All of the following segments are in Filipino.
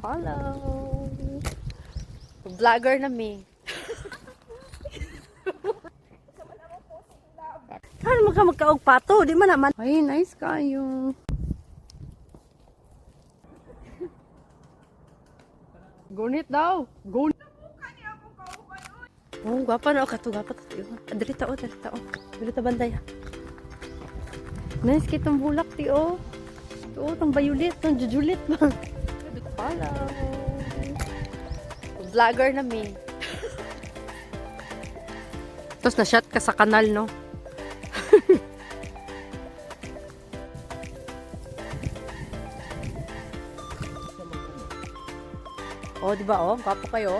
Hello. Vlogger na mi. Ano magkaog pato? Di man naman. Ay, nice kayo. Gunit daw. Gunit. Oh, gwapa na. Kato, gwapa. Dali tao, dali tao. Dali ta banday. Nice kitong bulak, ti, oh. Oo, itong violet, itong jujulit ba? Hello. Vlogger na mi. Tapos na-shot ka sa kanal, no? Oh, di ba, oh? Gwapo kayo,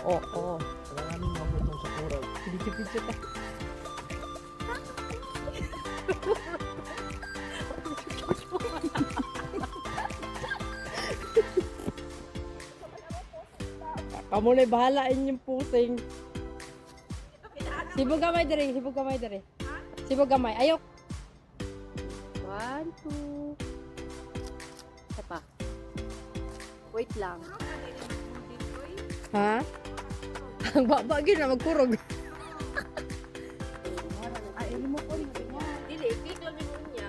oh. Maraming mabutong sa kurag. Video ka. Kamu na bahalain yung pusing. Sibog gamay dere, sibog gamay dere. Sibog gamay, ayok. 1, 2. Isa pa. Wait lang. Ha? Ang babagin na magkurog. Ay, mo ko rin niya. Dili, click lang mo niya.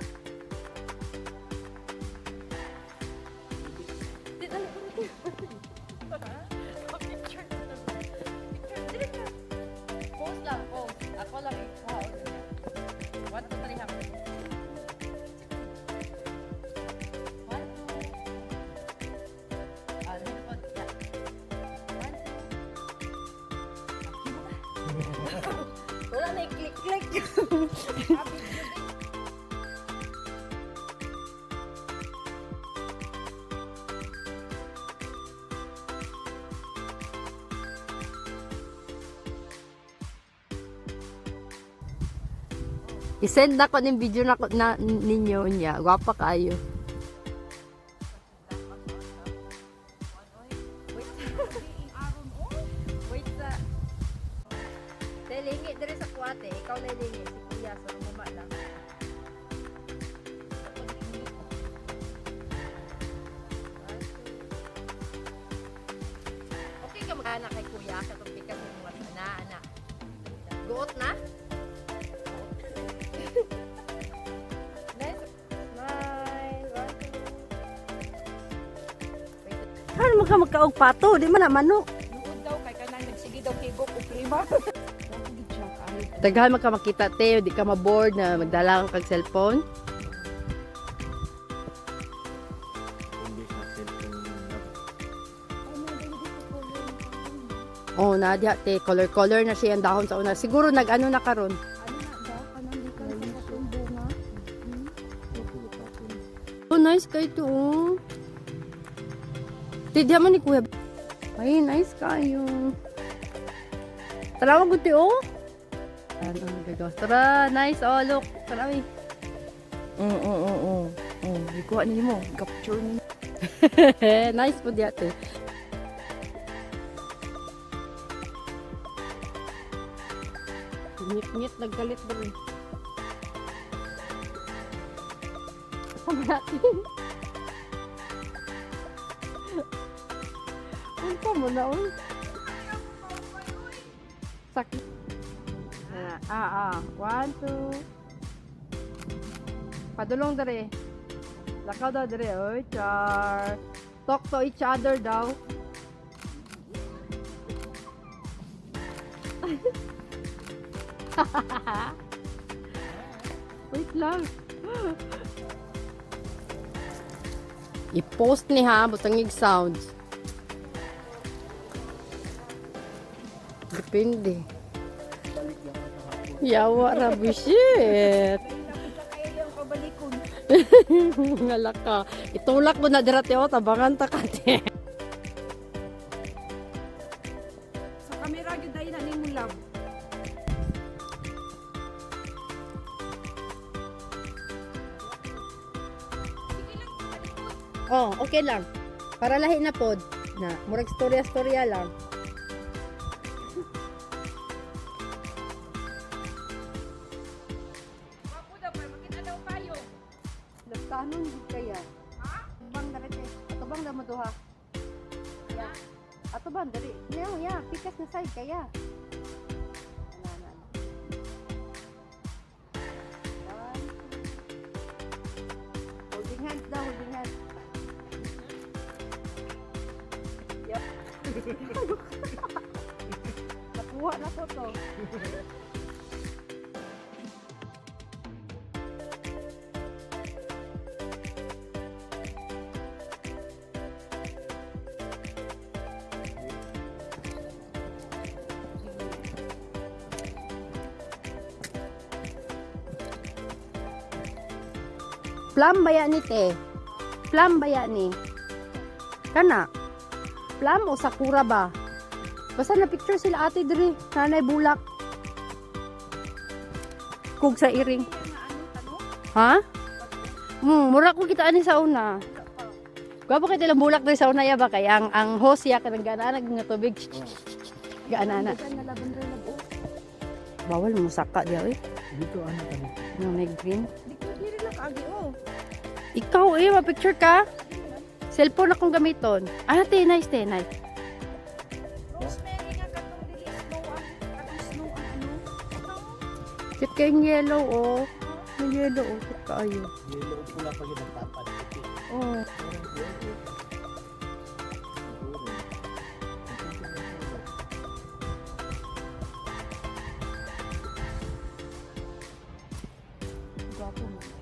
Pause lang, pause. Ako lang eh. Wow. 1, 2, 3 hapon. 1, 2. Ah, lipod. Yeah. 1, 2. Wala na i-click-click. I-send na ko ng video na ninyo niya. Gwapa kayo. Wait sa... Lingi dire sa kuwate. Ikaw na lingi. Si Kuya. So, mama lang. Okay ka mag-anak kay Kuya. Katupikan mo mga anak. Guot na? Ano magkaog pato? Di man naman no. Nuod daw kay kanang nagsige daw kibok o prima. Daghan magkamakita te, di ka ma-board na magdala kang kag cellphone. Hindi sa cellphone na. Oh, na diha te, color na siya ang dahon sa una. Siguro nag-ano na karon. Ano na daw kanang di ka sa katong bunga. Oh, nice kayo to. Oh. Tidya man ni Kuya. Ay, nice kayo. Tara mo guti oh. Ano gagawa? Tara, nice. Oh, look. Tara, eh. Ikuha niyo mo. Capture niyo. Nice po diya te. Ngit-ngit, naggalit ba rin? Sabi natin. Unta mo na, uy. Sakit. 1, 2. Padulong dere. Lakaw daw dere. Oy, char. Talk to each other daw. Wait lang. I-post ni ha, butangig sounds. Depende. Yawa rabi shit. Kaya yung kabalikon. Ngalak ka. Itulak mo na dirate o, tabangan ta ka te. Sa kamera gyud dai na nimo love. Oh, okay lang. Para lahi na pod. Na, murag storya-storya lang. Wapo daw pa makita daw kayo. Nagtanon di kaya. Ha? Bang na rin eh. Ato bang na maduha? Ato ba, dari. Ngayon, ya, pikas na side kaya. Ano. One, two. Holding hands daw, holding hands. Yep. Nakuha na ko to. Plum baya ni te? Plum baya ni? Kana? Plum o sakura ba? Basta na picture sila ate diri, nanay bulak. Kug sa iring. Ha? Mura ko kita ani sa una. Gwapo kay tilang bulak diri sa una ya ba kay ang host ya kanang gana nga tubig. Gaana na. Bawal mo saka dia eh. Dito anak kami. May green. Di ko diri lang agi oh. Ikaw ma-picture ka? Cellphone akong gamiton. Te, nice. Rosemary nga katong dili snow ang katong snow ang ano. Cute kayong yellow, oh. May yellow, oh. Cute kaayo. Yelo pula pa yung nagtapad. Oh. Gwapo mo.